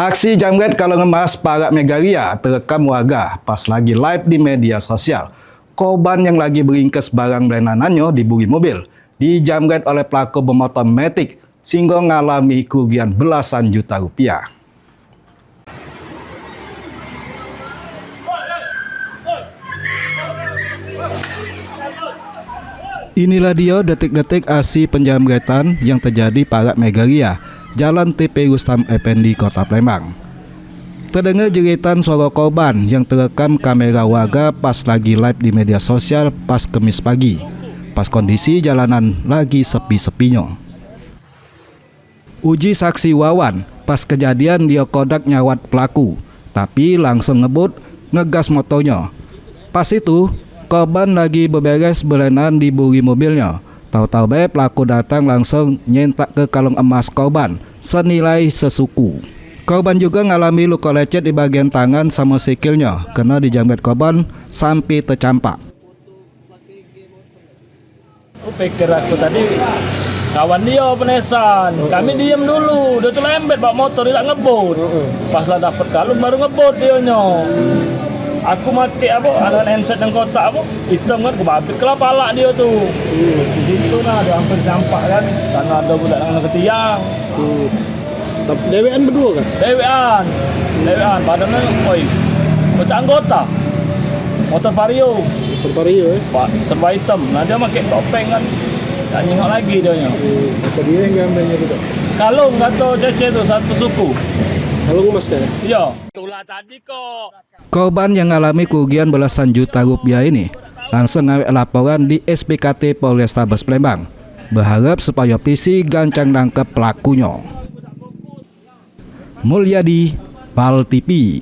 Aksi jamret kalau ngemas para Megaria terekam warga pas lagi live di media sosial. Korban yang lagi beringkes barang belenanannya diburi mobil, dijamret oleh pelaku bermotor Matic sehingga mengalami kerugian belasan juta rupiah. Inilah dia detik-detik aksi penjamretan yang terjadi para Megaria, Jalan TP Rustam Effendi, Kota Palembang. Terdengar jeritan suara korban yang terekam kamera warga pas lagi live di media sosial pas Kamis pagi, pas kondisi jalanan lagi sepi-sepinya. Uji saksi Wawan, pas kejadian dia kodak nyawat pelaku, tapi langsung ngebut ngegas motornya. Pas itu korban lagi beberes belenan diburi mobilnya. Tahu-tahu bae pelaku datang langsung nyentak ke kalung emas korban senilai sesuku. Korban juga ngalami luka lecet di bagian tangan sama sikilnya karena dijamret korban sampai tercampak. Pikir aku tadi kawan dia penesan, kami diam dulu, dia tuh lembet bawa motor, dia tak ngebut. Pas lah dapet kalung baru ngebut dia. Aku mati ada handset yang kotak hitam kan, kebabit ke pala dia tuh. Di situ nah dia hampir campak kan, karena ada budak yang ke tiang. Dewean berdua kan? Dewean, badannya, bocah anggota, motor Vario. Pak, serba hitam. Nah dia pakai topeng kan, tak nyengok lagi dia nya. Dia yang gambarnya itu. Kalung atau cece tuh satu suku. Kalung emas kan? Iya. Itulah tadi kok. Korban yang mengalami kerugian belasan juta rupiah ini langsung ngawet laporan di SPKT Polrestabes Palembang, berharap supaya polisi gancang nangkep pelakunya. Mulyadi, PAL TV.